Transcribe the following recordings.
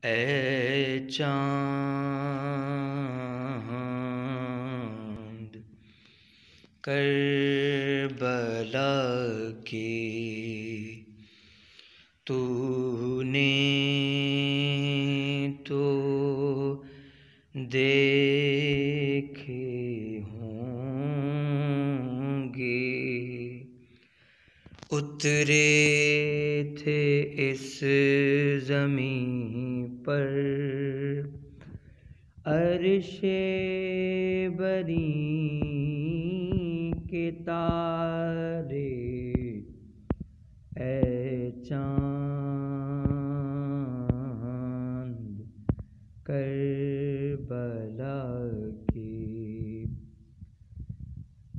اے چاند کربلا کی تو نے تو دیکھے ہوں گے، اترے تھے اس زمین پر عرش بری کے تارے، اے چاند کربلا کی،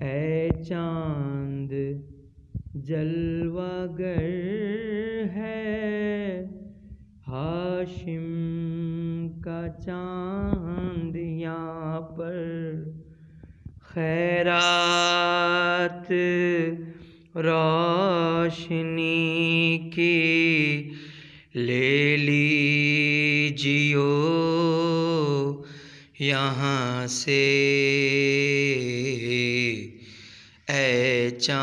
اے چاند جلوہ گر ہے ہاشم کا چاند یہاں پر، خیرات روشنی کی لے لیجیو یہاں سے، اے چاند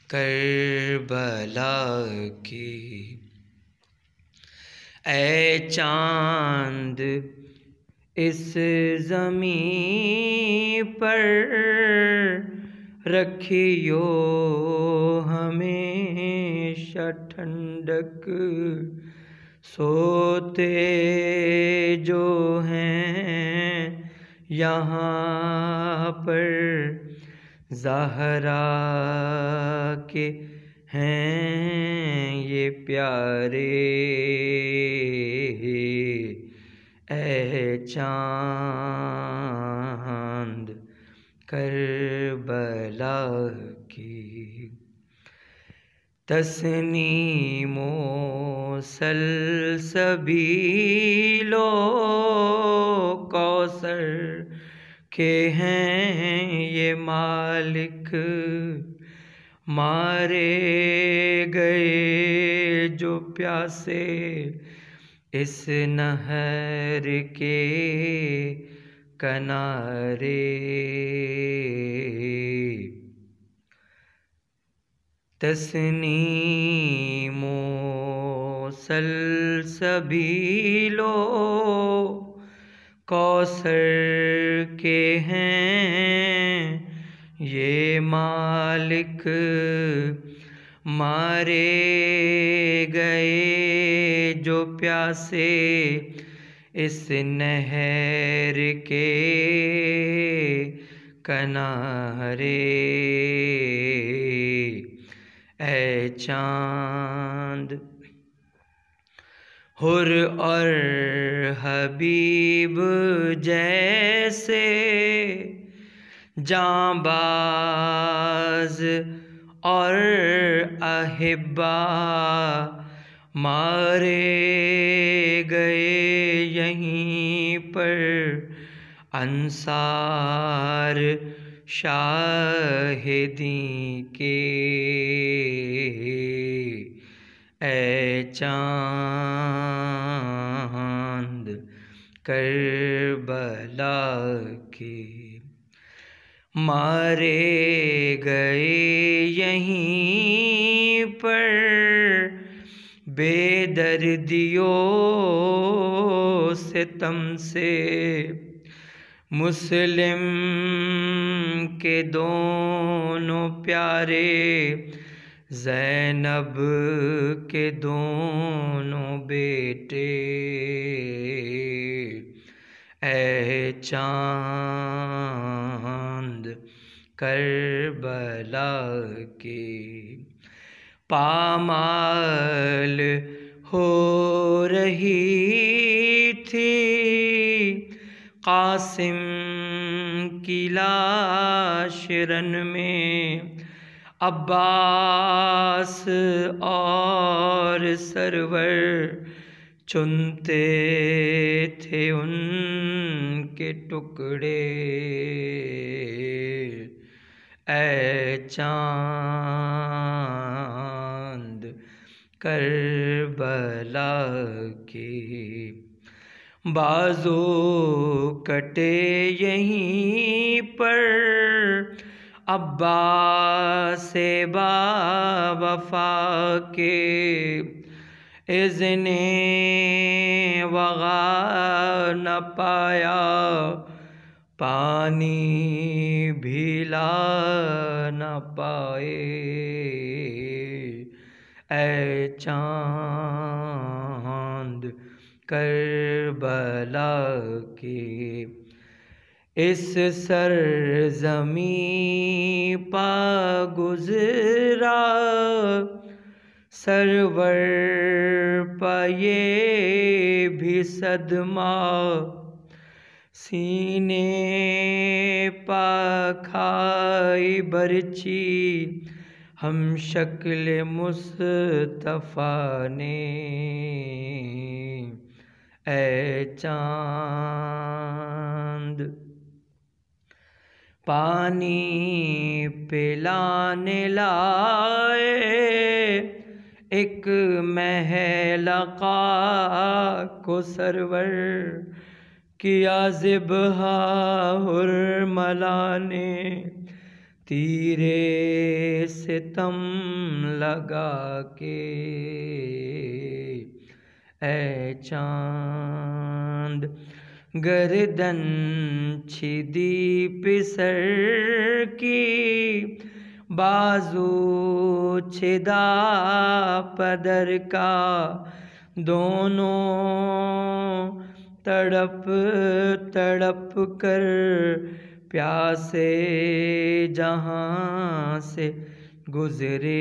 کربلا کی، اے چاند اس زمین پر رکھیو ہمیشہ ٹھنڈک، سوتے جو ہیں یہاں پر زہرا کے ہیں یہ پیارے، اے چاند کربلا کی، تسنیم و سلسبیل و کوثر کے ہیں یہ مالک، مارے گئے جو پیاسے اس نہر کے کنارے، تسنیم و سلسبیل و کوثر کے ہیں یہ مالک، مارے گئے جو پیاسے اس نہر کے کنارے، اے چاند حر اور حبیب جیسے جانباز اور احبا مارے گئے یہیں پر، انصار شاہدیں کے، اے چاند کربلا کی، مارے گئے یہیں پر بے دردیوں ستم سے، مسلم کے دونوں پیارے، زینب کے دونوں بیٹے، اے چاند کربلا کی، پامال ہو رہی تھی قاسم کی لاش رن میں، عباس اور سرور چنتے تھے ان کے ٹکڑے، اے چاند کربلا کربلا کے بازو کٹے یہیں پر عباس با وفا کے اذن وغا نہ پایا پانی بھی لا نہ پائے اے چاند کربلا کے اس سرزمیں پا گزرا سرور پا یہ بھی صدمہ سینے پا کھائی برچی ہم شکل مصطفیٰ نے اے چاند پانی پلانے لائے ایک محل کو سرور کیا ذبح حرملا نے تیرے ستم لگا کے اے چاند گردن چھدی پسر کی بازو چھدا پدر کا دونوں تڑپ تڑپ کر پیاسے جہاں سے گزرے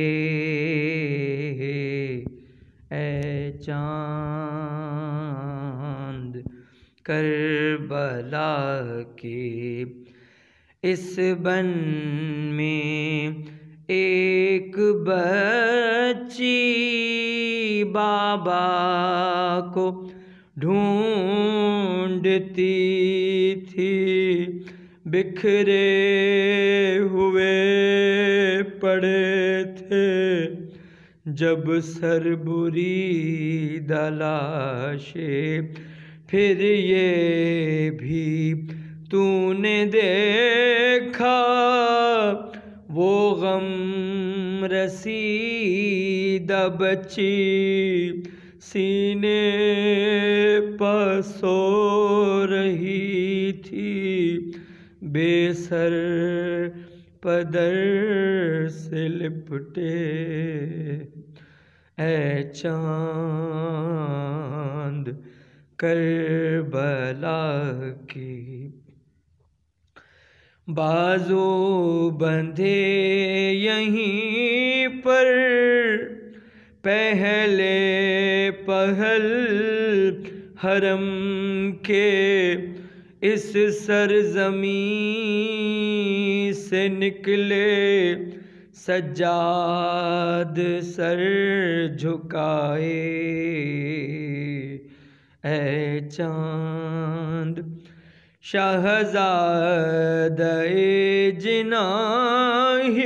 اے چاند کربلا کے اس بن میں ایک بچی بابا کو ڈھونڈتی تھی بکھرے ہوئے پڑے تھے جب سر برید لاشیں پھر یہ بھی تو نے دیکھا وہ غم رسیدہ بچی سینے پر سو رہی تھی بے سر پدر سے لپٹے اے چاند کربلا کی بازو بندھے یہیں پر پہلے پہل حرم کے اس سرزمین سے نکلے سجاد سر جھکائے اے چاند شہزادہ جناحی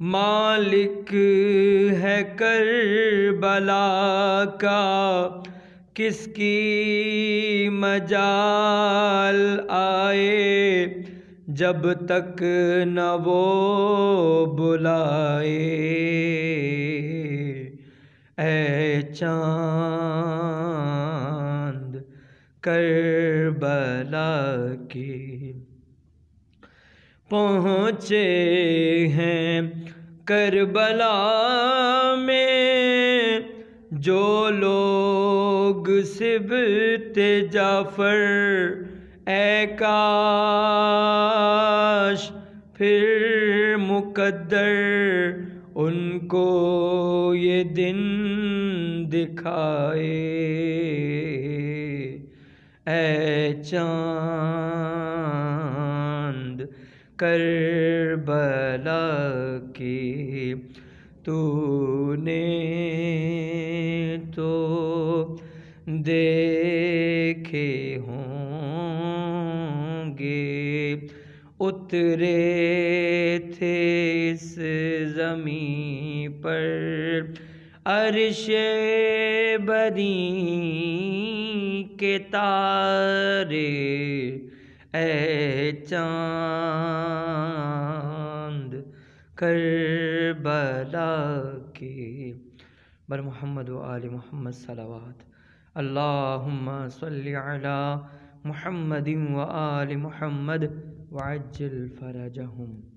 مالک ہے کربلا کا کس کی مجال آئے جب تک نہ وہ بلائے اے چاند کربلا کی پہنچے ہیں کربلا میں جو لوگ سبط جعفر اے کاش پھر مقدر ان کو یہ دن دکھائے اے چاند کربلا کی تو نے تو دیکھے ہوں گے اترے تھے اس زمین پر عرش بری کے تارے اے چاند کربلا کے بر محمد و آل محمد صلوات اللہم صلی علی محمد و آل محمد وعجل فرجہم.